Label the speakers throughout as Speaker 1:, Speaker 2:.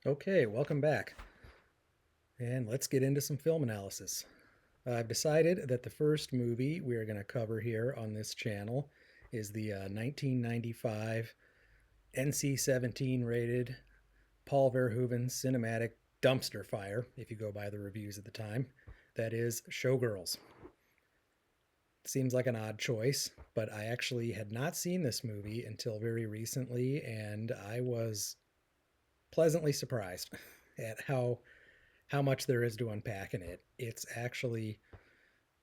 Speaker 1: Okay, welcome back. And let's get into some film analysis. I've decided that the first movie we are going to cover here on this channel is the 1995 NC-17 rated Paul Verhoeven cinematic dumpster fire, if you go by the reviews at the time. That is Showgirls. Seems like an odd choice, but I actually had not seen this movie until very recently, and I was pleasantly surprised at how much there is to unpack in it. It's actually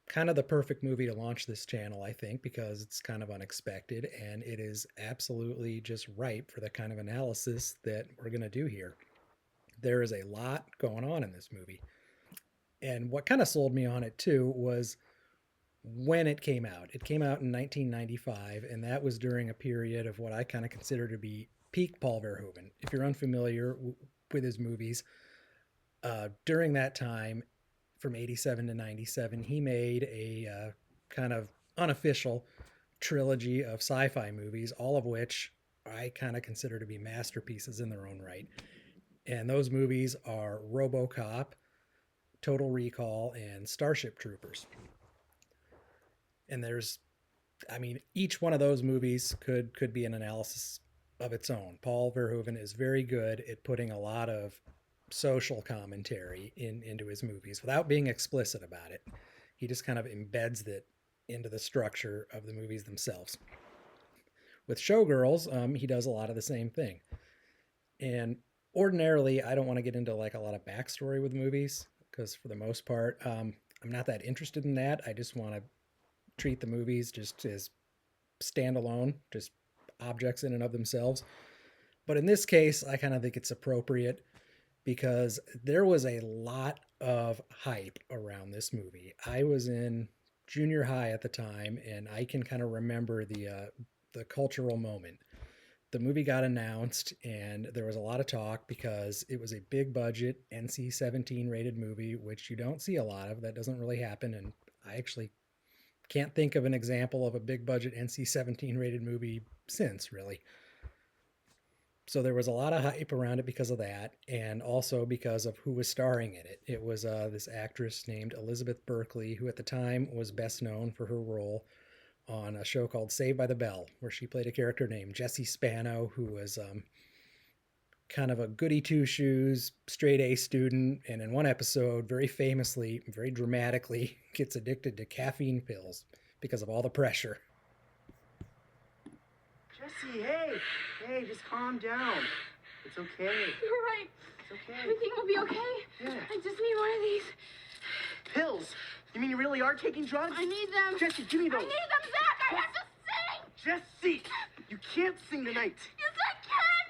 Speaker 1: kind of the perfect movie to launch this channel, I think, because it's kind of unexpected and it is absolutely just ripe for the kind of analysis that we're going to do here. There is a lot going on in this movie. And what kind of sold me on it too was when it came out. It came out in 1995, and that was during a period of what I kind of consider to be peak Paul Verhoeven. If you're unfamiliar with his movies, during that time, from 87 to 97, he made a kind of unofficial trilogy of sci fi movies, all of which I kind of consider to be masterpieces in their own right. And those movies are Robocop, Total Recall, and Starship Troopers. And I mean, each one of those movies could be an analysis of its own. Paul Verhoeven is very good at putting a lot of social commentary into his movies without being explicit about it. He just kind of embeds it into the structure of the movies themselves. With Showgirls, he does a lot of the same thing. And ordinarily, I don't want to get into like a lot of backstory with movies because for the most part, I'm not that interested in that. I just want to treat the movies just as standalone, just objects in and of themselves. But in this case, I kind of think it's appropriate because there was a lot of hype around this movie. I was in junior high at the time, and I can kind of remember the cultural moment. The movie got announced, and there was a lot of talk because it was a big budget NC-17 rated movie, which you don't see a lot of. That doesn't really happen, and I actually can't think of an example of a big budget NC-17 rated movie since, really. So there was a lot of hype around it because of that, and also because of who was starring in it. It was this actress named Elizabeth Berkley, who at the time was best known for her role on a show called Saved by the Bell, where she played a character named Jessie Spano, who was kind of a goody two shoes, straight A student, and in one episode, very famously, very dramatically, gets addicted to caffeine pills because of all the pressure.
Speaker 2: Jesse, hey, hey, just calm down. It's okay.
Speaker 3: You're right.
Speaker 2: It's okay.
Speaker 3: Everything will be okay.
Speaker 2: Yeah.
Speaker 3: I just need one of these.
Speaker 2: Pills? You mean you really are taking drugs?
Speaker 3: I need them.
Speaker 2: Jesse, give me those.
Speaker 3: I need them, Zach. I have to sing.
Speaker 2: Jesse, you can't sing tonight.
Speaker 3: Yes, I can.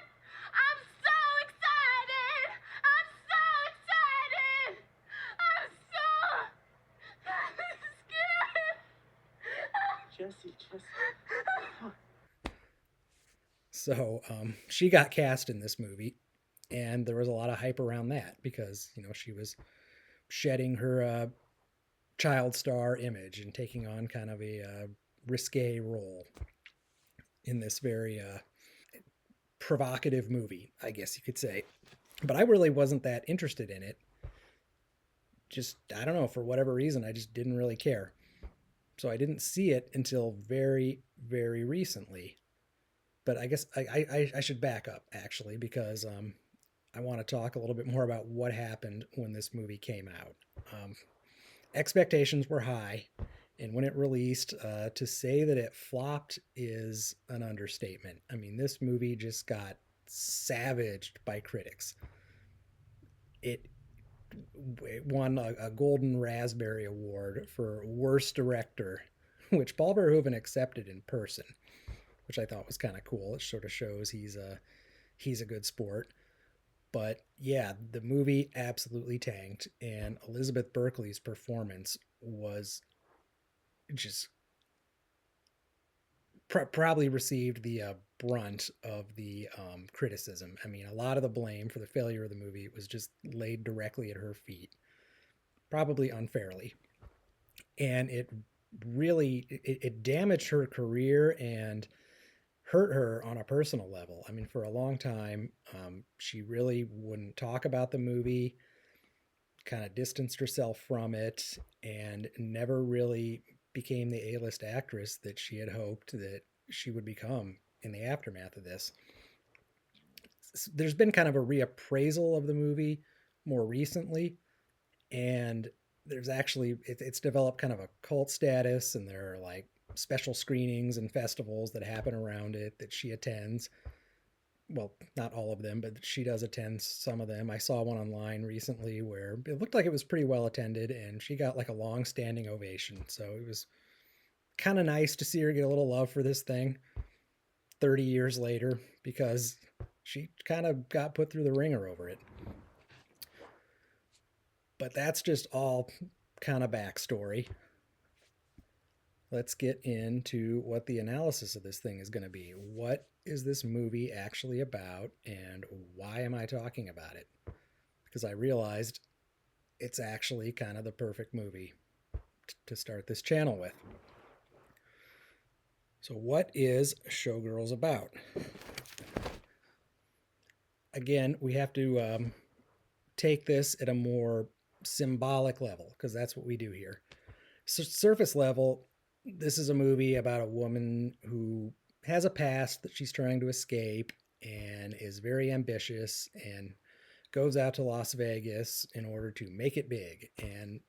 Speaker 3: I'm so excited. I'm so excited. I'm so scared.
Speaker 2: Jesse.
Speaker 1: So she got cast in this movie, and there was a lot of hype around that because she was shedding her child star image and taking on kind of a risque role in this very provocative movie, I guess you could say. But I really wasn't that interested in it. Just, I don't know, for whatever reason, I just didn't really care. So I didn't see it until very, very recently. But I guess I should back up actually because I want to talk a little bit more about what happened when this movie came out. Expectations were high, and when it released, to say that it flopped is an understatement. I mean, this movie just got savaged by critics. It won a Golden Raspberry Award for Worst Director, which Paul Verhoeven accepted in person, which I thought was kind of cool. It sort of shows he's a good sport. But yeah, the movie absolutely tanked, and Elizabeth Berkley's performance was just probably received the brunt of the criticism. I mean, a lot of the blame for the failure of the movie was just laid directly at her feet, probably unfairly, and it really it damaged her career and hurt her on a personal level. I mean, for a long time, she really wouldn't talk about the movie, kind of distanced herself from it, and never really became the A-list actress that she had hoped that she would become in the aftermath of this. There's been kind of a reappraisal of the movie more recently, and there's actually it's developed kind of a cult status, and there are like special screenings and festivals that happen around it that she attends. Well, not all of them, but she does attend some of them. I saw one online recently where it looked like it was pretty well attended, and she got like a long standing ovation. So it was kind of nice to see her get a little love for this thing 30 years later, because she kind of got put through the ringer over it. But that's just all kind of backstory. Let's get into what the analysis of this thing is going to be. What is this movie actually about, and why am I talking about it? Because I realized it's actually kind of the perfect movie to start this channel with. So, what is Showgirls about? Again, we have to take this at a more symbolic level, because that's what we do here. Surface level, this is a movie about a woman who has a past that she's trying to escape and is very ambitious and goes out to Las Vegas in order to make it big, and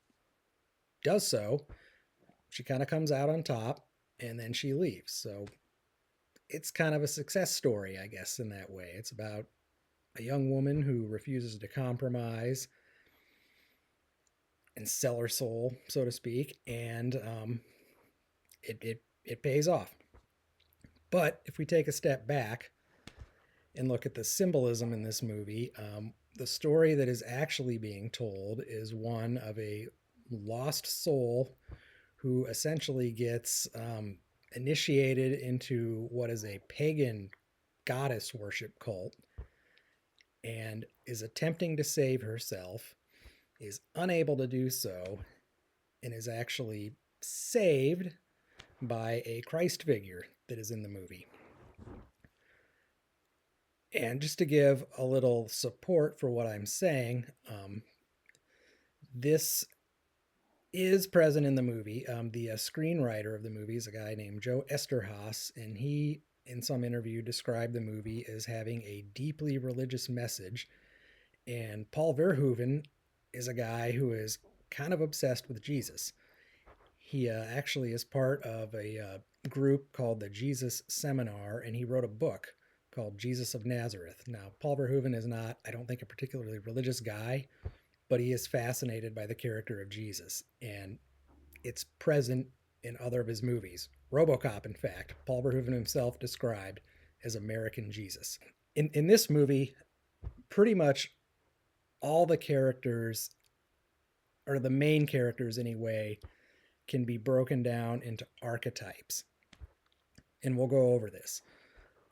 Speaker 1: does so. She kind of comes out on top, and then she leaves. So it's kind of a success story, I guess, in that way. It's about a young woman who refuses to compromise and sell her soul, so to speak, and it pays off. But if we take a step back and look at the symbolism in this movie, the story that is actually being told is one of a lost soul who essentially gets initiated into what is a pagan goddess worship cult, and is attempting to save herself, is unable to do so, and is actually saved by a Christ figure that is in the movie. And just to give a little support for what I'm saying, this is present in the movie. The screenwriter of the movie is a guy named Joe Esterhaas, and he, in some interview, described the movie as having a deeply religious message. And Paul Verhoeven is a guy who is kind of obsessed with Jesus. He actually is part of a group called the Jesus Seminar, and he wrote a book called Jesus of Nazareth. Now, Paul Verhoeven is not, I don't think, a particularly religious guy, but he is fascinated by the character of Jesus, and it's present in other of his movies. RoboCop, in fact, Paul Verhoeven himself described as American Jesus. In this movie, pretty much all the characters, or the main characters anyway, can be broken down into archetypes. And we'll go over this.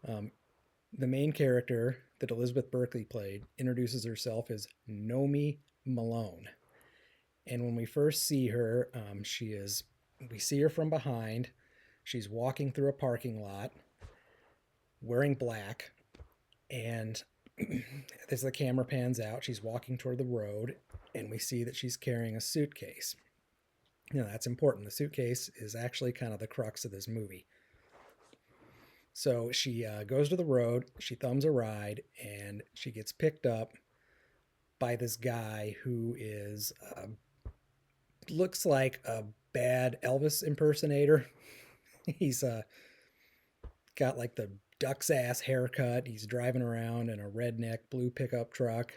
Speaker 1: The main character that Elizabeth Berkley played introduces herself as Nomi Malone. And when we first see her, we see her from behind. She's walking through a parking lot wearing black. And as the camera pans out, she's walking toward the road, and we see that she's carrying a suitcase. That's important. The suitcase is actually kind of the crux of this movie. So she goes to the road, she thumbs a ride, and she gets picked up by this guy who is looks like a bad Elvis impersonator. He's got like the duck's ass haircut. He's driving around in a redneck blue pickup truck.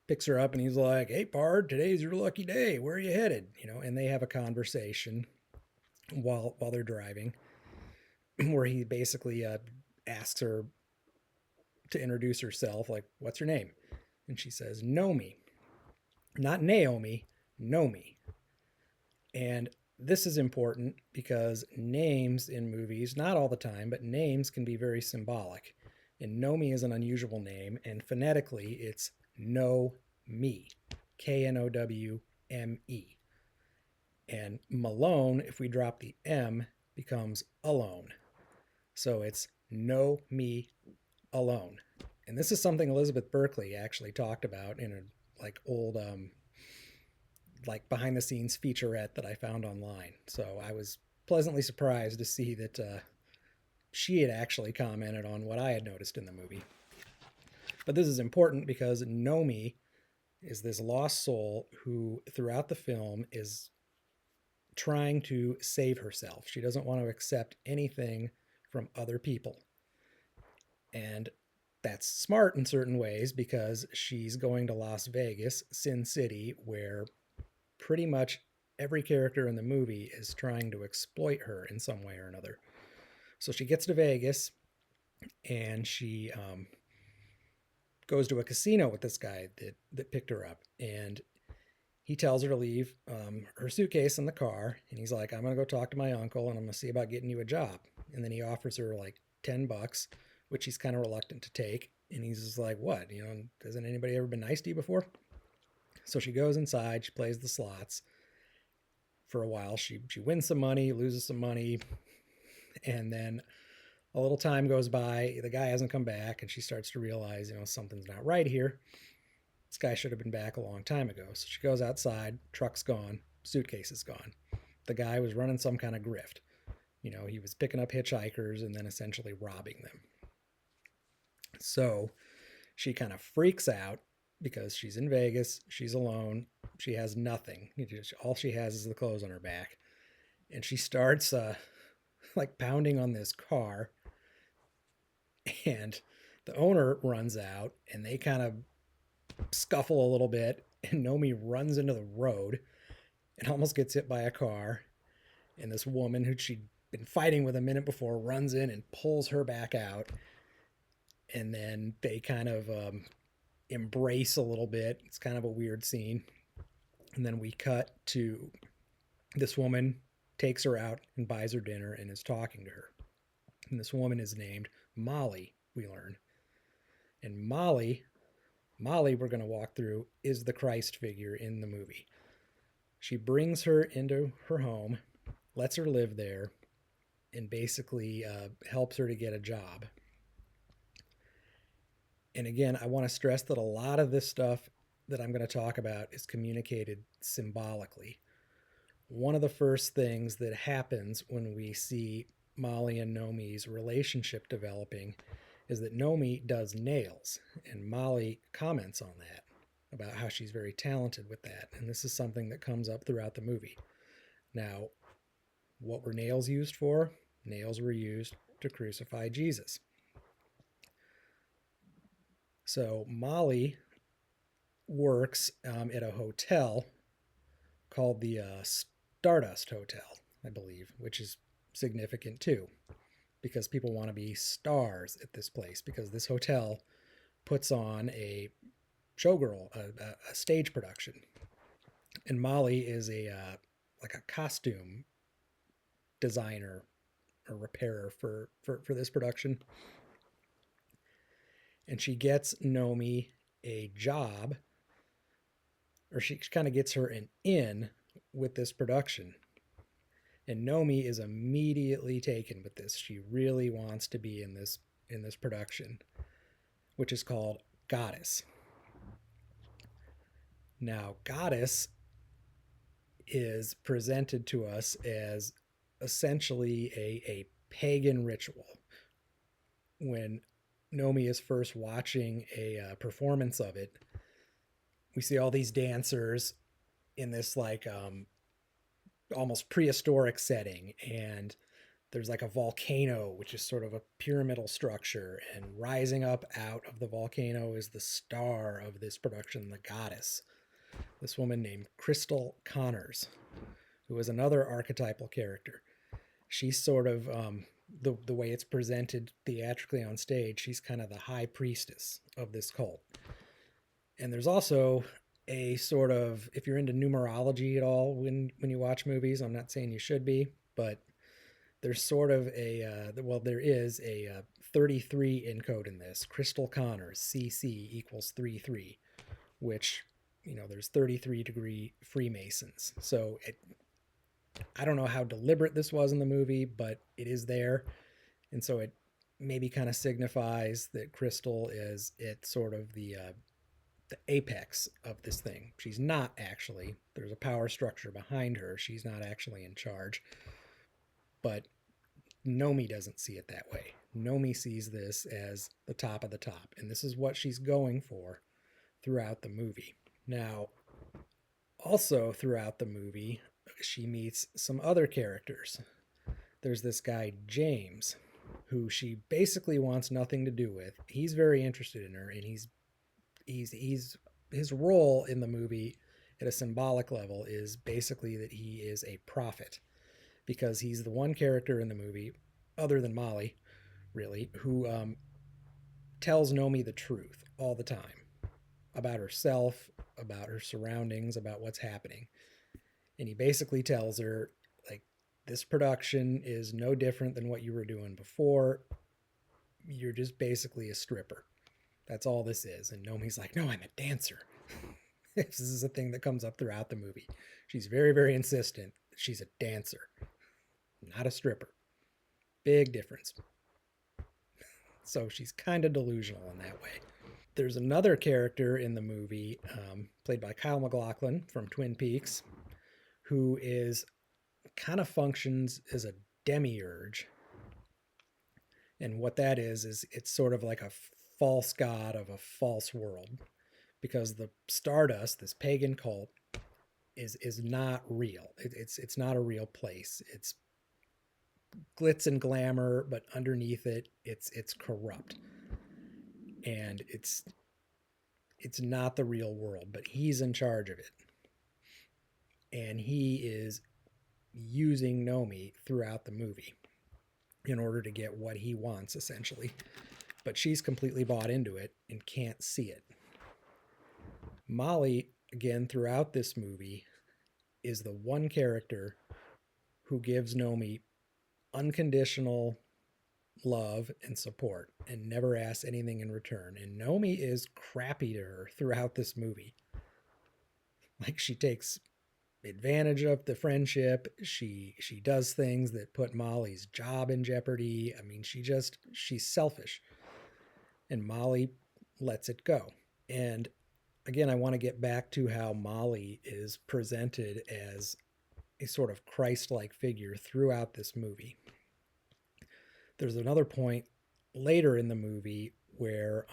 Speaker 1: Picks her up and he's like, "Hey, pard, today's your lucky day. Where are you headed?" And they have a conversation while they're driving, where he basically asks her to introduce herself, like, "What's your name?" And she says, "Nomi." Not Naomi, Nomi. And this is important because names in movies, not all the time, but names can be very symbolic. And Nomi is an unusual name, and phonetically it's Know Me, Knowme. And Malone, if we drop the M, becomes alone. So it's Know Me Alone. And this is something Elizabeth Berkley actually talked about in a like old like behind the scenes featurette that I found online. So I was pleasantly surprised to see that she had actually commented on what I had noticed in the movie. But this is important because Nomi is this lost soul who, throughout the film, is trying to save herself. She doesn't want to accept anything from other people. And that's smart in certain ways because she's going to Las Vegas, Sin City, where pretty much every character in the movie is trying to exploit her in some way or another. So she gets to Vegas and she goes to a casino with this guy that picked her up. And he tells her to leave her suitcase in the car. And he's like, I'm going to go talk to my uncle and I'm going to see about getting you a job. And then he offers her like $10, which he's kind of reluctant to take. And he's just like, what? You know, hasn't anybody ever been nice to you before? So she goes inside, she plays the slots for a while. She wins some money, loses some money, and then a little time goes by. The guy hasn't come back, and she starts to realize, you know, something's not right here. This guy should have been back a long time ago. So she goes outside, truck's gone, suitcase is gone. The guy was running some kind of grift. You know, he was picking up hitchhikers and then essentially robbing them. So she kind of freaks out because she's in Vegas, she's alone, she has nothing. All she has is the clothes on her back. And she starts like pounding on this car. And the owner runs out and they kind of scuffle a little bit. And Nomi runs into the road and almost gets hit by a car. And this woman who she'd been fighting with a minute before runs in and pulls her back out. And then they kind of embrace a little bit. It's kind of a weird scene. And then we cut to this woman takes her out and buys her dinner and is talking to her. And this woman is named Molly, we learn. And Molly, we're going to walk through, is the Christ figure in the movie. She brings her into her home, lets her live there, and basically helps her to get a job. And again, I want to stress that a lot of this stuff that I'm going to talk about is communicated symbolically. One of the first things that happens when we see Molly and Nomi's relationship developing is that Nomi does nails, and Molly comments on that, about how she's very talented with that. And this is something that comes up throughout the movie. Now, what were nails used for? Nails were used to crucify Jesus. So Molly works at a hotel called the Stardust Hotel, I believe, which is significant too, because people want to be stars at this place, because this hotel puts on a showgirl, a stage production. And Molly is a like a costume designer or repairer for this production. And she gets Nomi a job, or she kind of gets her an in with this production. And Nomi is immediately taken with this. She really wants to be in this production, which is called Goddess. Now, Goddess is presented to us as essentially a pagan ritual. When Nomi is first watching a performance of it, we see all these dancers in this like almost prehistoric setting, and there's like a volcano, which is sort of a pyramidal structure, and rising up out of the volcano is the star of this production, the Goddess, this woman named Crystal Connors, who is another archetypal character. She's sort of the way it's presented theatrically on stage, she's kind of the high priestess of this cult. And there's also a sort of, if you're into numerology at all when you watch movies, I'm not saying you should be, but there's sort of there is a 33 encode in this. Crystal Connors, CC equals 33, which, you know, there's 33-degree Freemasons. So I don't know how deliberate this was in the movie, but it is there. And so it maybe kind of signifies that Crystal is it's sort of the apex of this thing. She's not actually. There's a power structure behind her. She's not actually in charge. But Nomi doesn't see it that way. Nomi sees this as the top of the top, and this is what she's going for throughout the movie. Now, also throughout the movie, she meets some other characters. There's this guy, James, who she basically wants nothing to do with. He's very interested in her, and he's his role in the movie at a symbolic level is basically that he is a prophet, because he's the one character in the movie, other than Molly, really, who tells Nomi the truth all the time about herself, about her surroundings, about what's happening. And he basically tells her, like, this production is no different than what you were doing before. You're just basically a stripper. That's all this is. And Nomi's like, no, I'm a dancer. This is a thing that comes up throughout the movie. She's very, very insistent that she's a dancer, not a stripper. Big difference. So she's kind of delusional in that way. There's another character in the movie, played by Kyle MacLachlan from Twin Peaks, who is kind of functions as a demiurge. And what that is it's sort of like a false god of a false world, because the Stardust, this pagan cult, is not real. It's not a real place. It's glitz and glamour, but underneath it's corrupt, and it's not the real world. But he's in charge of it, and he is using Nomi throughout the movie in order to get what he wants, essentially. But she's completely bought into it and can't see it. Molly, again, throughout this movie, is the one character who gives Nomi unconditional love and support and never asks anything in return. And Nomi is crappy to her throughout this movie. Like, she takes advantage of the friendship. She does things that put Molly's job in jeopardy. I mean, she's selfish. And Molly lets it go. And again, I want to get back to how Molly is presented as a sort of Christ-like figure throughout this movie. There's another point later in the movie where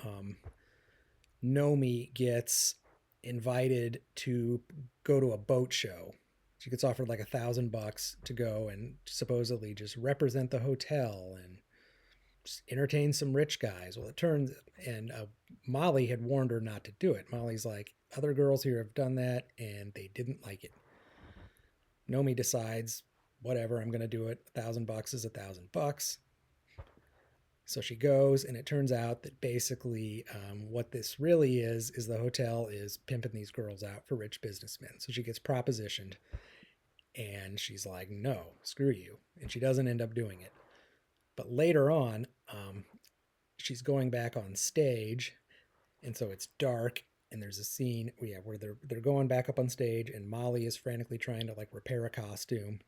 Speaker 1: Nomi gets invited to go to a boat show. She gets offered like $1,000 to go and supposedly just represent the hotel and just entertain some rich guys. Well, it turns, and Molly had warned her not to do it. Molly's like, other girls here have done that and they didn't like it. Nomi decides, whatever, I'm going to do it. $1,000 is $1,000. So she goes, and it turns out that basically what this really is the hotel is pimping these girls out for rich businessmen. So she gets propositioned, and she's like, no, screw you. And she doesn't end up doing it. But later on, she's going back on stage, and so it's dark, and there's a scene where they're going back up on stage, and Molly is frantically trying to like repair a costume,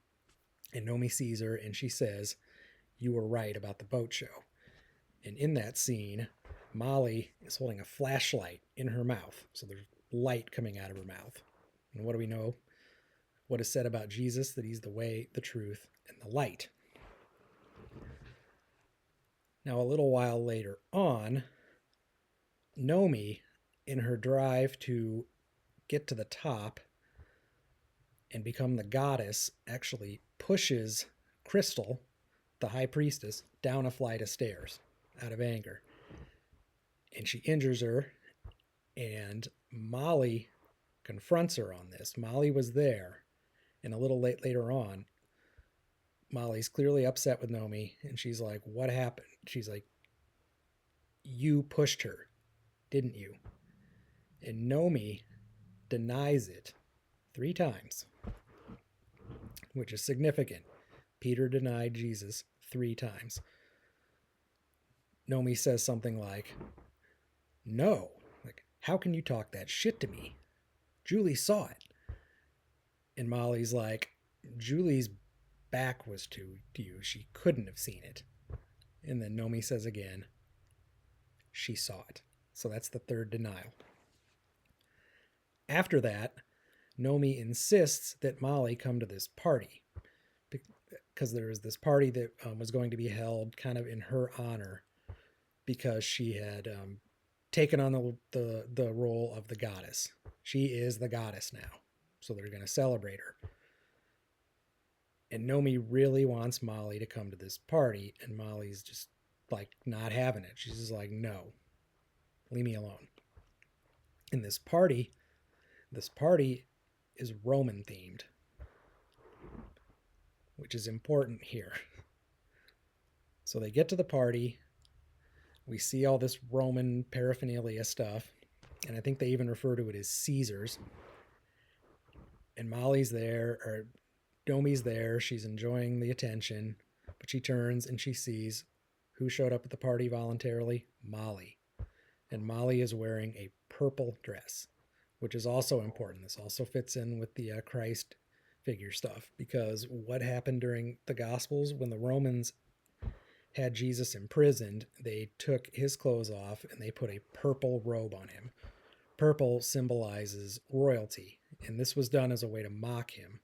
Speaker 1: and Nomi sees her, and she says, you were right about the boat show. And in that scene, Molly is holding a flashlight in her mouth. So there's light coming out of her mouth. And what do we know? What is said about Jesus? That he's the way, the truth, and the light. Now, a little while later on, Nomi, in her drive to get to the top and become the goddess, actually pushes Crystal, the high priestess, down a flight of stairs out of anger. And she injures her, and Molly confronts her on this. Molly was there, and a little later on, Molly's clearly upset with Nomi, and she's like, what happened? She's like, you pushed her, didn't you? And Nomi denies it 3 times, which is significant. Peter denied Jesus 3 times. Nomi says something like, no, like, how can you talk that shit to me? Julie saw it. And Molly's like, Julie's back was to you. She couldn't have seen it. And then Nomi says again, she saw it. So that's the third denial. After that, Nomi insists that Molly come to this party because there was this party that was going to be held kind of in her honor because she had taken on the role of the goddess. She is the goddess now, so they're going to celebrate her. And Nomi really wants Molly to come to this party, and Molly's just like not having it. She's just like, no, leave me alone. In this party is Roman themed, which is important here. So they get to the party. We see all this Roman paraphernalia stuff, and I think they even refer to it as Caesars. And Molly's there, or Nomi's there. She's enjoying the attention, but she turns and she sees who showed up at the party voluntarily? Molly. And Molly is wearing a purple dress, which is also important. This also fits in with the Christ figure stuff, because what happened during the Gospels when the Romans had Jesus imprisoned, they took his clothes off and they put a purple robe on him. Purple symbolizes royalty, and this was done as a way to mock him,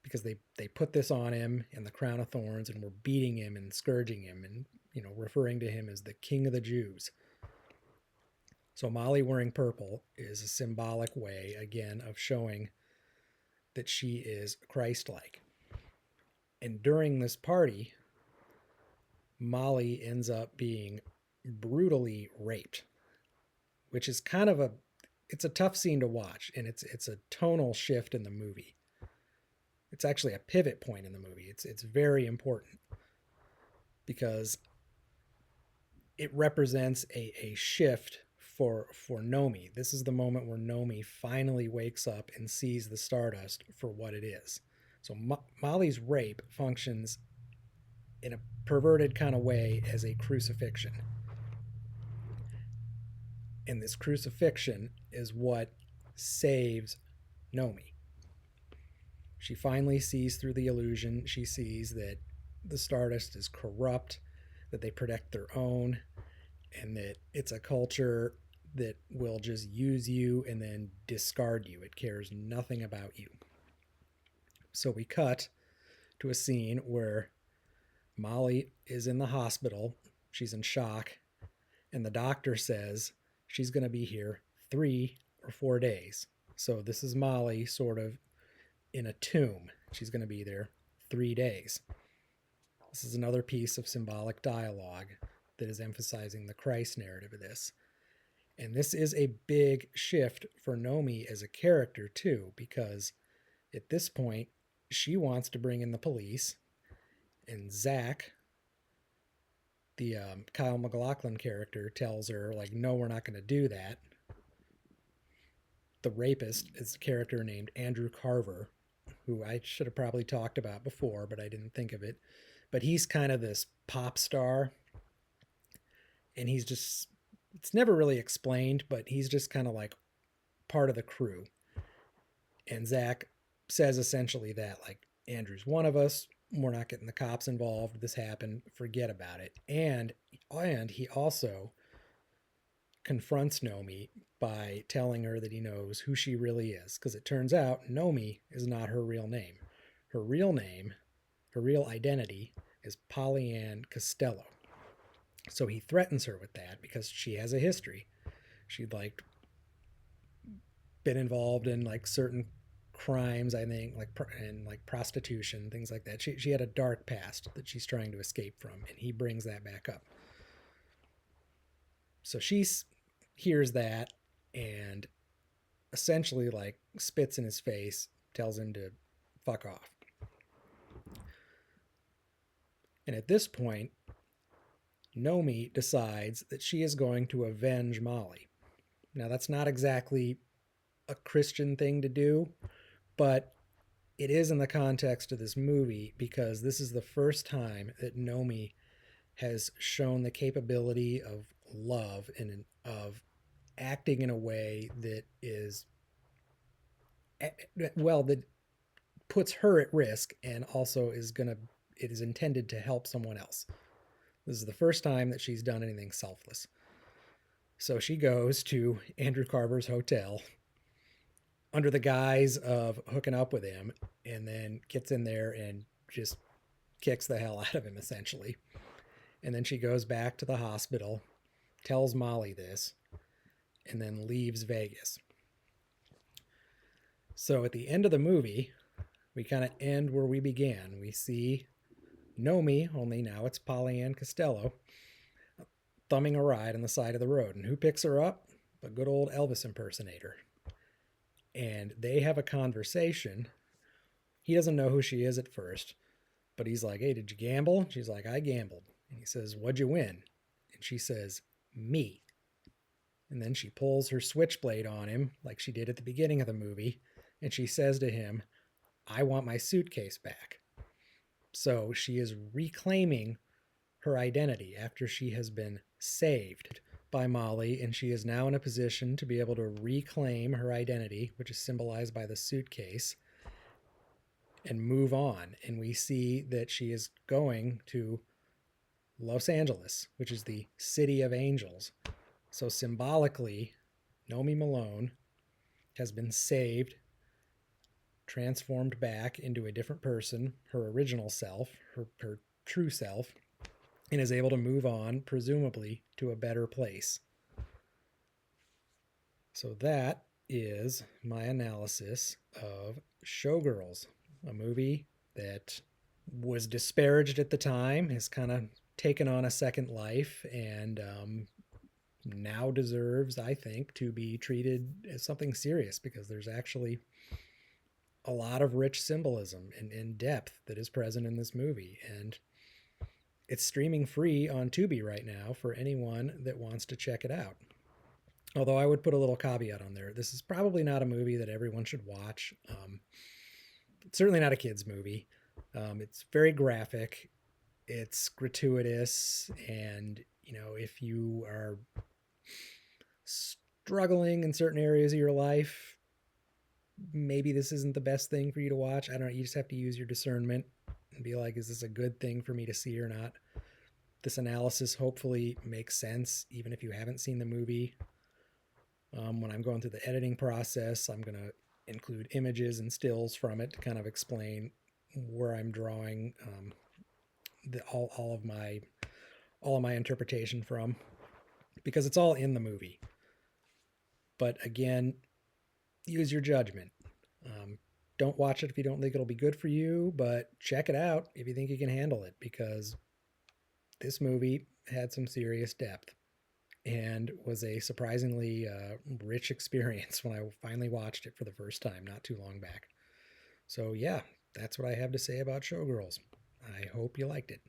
Speaker 1: because they put this on him and the crown of thorns and were beating him and scourging him and, you know, referring to him as the King of the Jews. So Molly wearing purple is a symbolic way, again, of showing that she is Christ-like. And during this party, Molly ends up being brutally raped, which is kind of it's a tough scene to watch, and it's a tonal shift in the movie. It's actually a pivot point in the movie. It's very important because it represents a shift for Nomi. This is the moment where Nomi finally wakes up and sees the Stardust for what it is. So Molly's rape functions in a perverted kind of way as a crucifixion. And this crucifixion is what saves Nomi. She finally sees through the illusion. She sees that the Stardust is corrupt, that they protect their own, and that it's a culture that will just use you and then discard you. It cares nothing about you. So we cut to a scene where Molly is in the hospital. She's in shock, and the doctor says she's going to be here 3 or 4 days. So this is Molly sort of in a tomb. She's going to be there 3 days. This is another piece of symbolic dialogue that is emphasizing the Christ narrative of this. And this is a big shift for Nomi as a character too, because at this point, she wants to bring in the police, and Zach, the Kyle MacLachlan character, tells her, like, no, we're not going to do that. The rapist is a character named Andrew Carver, who I should have probably talked about before, but I didn't think of it. But he's kind of this pop star, and he's just, it's never really explained, but he's just kind of like part of the crew. And Zach says essentially that, like, Andrew's one of us. We're not getting the cops involved. This happened. Forget about it. And he also confronts Nomi by telling her that he knows who she really is, because it turns out Nomi is not her real name. Her real name, her real identity, is Pollyann Costello. So he threatens her with that because she has a history. She'd like been involved in like certain crimes, I think, like and like prostitution, things like that. She had a dark past that she's trying to escape from, and he brings that back up. So she hears that and essentially like spits in his face, tells him to fuck off. And at this point, Nomi decides that she is going to avenge Molly. Now, that's not exactly a Christian thing to do, but it is in the context of this movie, because this is the first time that Nomi has shown the capability of love and of acting in a way that is, well, that puts her at risk and also it is intended to help someone else. This is the first time that she's done anything selfless. So she goes to Andrew Carver's hotel under the guise of hooking up with him, and then gets in there and just kicks the hell out of him, essentially. And then she goes back to the hospital, tells Molly this, and then leaves Vegas. So at the end of the movie, we kind of end where we began. We see Nomi, only now it's Pollyann Costello, thumbing a ride on the side of the road. And who picks her up? A good old Elvis impersonator. And they have a conversation. He doesn't know who she is at first, but he's like, "Hey, did you gamble?" She's like, "I gambled." And he says, "What'd you win?" And she says, "Me." And then she pulls her switchblade on him, like she did at the beginning of the movie, and she says to him, "I want my suitcase back." So she is reclaiming her identity after she has been saved by Molly, and she is now in a position to be able to reclaim her identity, which is symbolized by the suitcase, and move on. And we see that she is going to Los Angeles, which is the city of angels. So symbolically, Nomi Malone has been saved, transformed back into a different person, her original self, her true self, and is able to move on, presumably, to a better place. So that is my analysis of Showgirls, a movie that was disparaged at the time, has kind of taken on a second life, and now deserves, I think, to be treated as something serious, because there's actually a lot of rich symbolism and depth that is present in this movie. And it's streaming free on Tubi right now for anyone that wants to check it out. Although I would put a little caveat on there. This is probably not a movie that everyone should watch. It's certainly not a kid's movie. It's very graphic. It's gratuitous. And, if you are struggling in certain areas of your life, maybe this isn't the best thing for you to watch. I don't know. You just have to use your discernment and be like, is this a good thing for me to see or not? This analysis hopefully makes sense, even if you haven't seen the movie. When I'm going through the editing process, I'm going to include images and stills from it to kind of explain where I'm drawing all of my interpretation from, because it's all in the movie. But again, use your judgment. Don't watch it if you don't think it'll be good for you, but check it out if you think you can handle it, because this movie had some serious depth and was a surprisingly rich experience when I finally watched it for the first time not too long back. So yeah, that's what I have to say about Showgirls. I hope you liked it.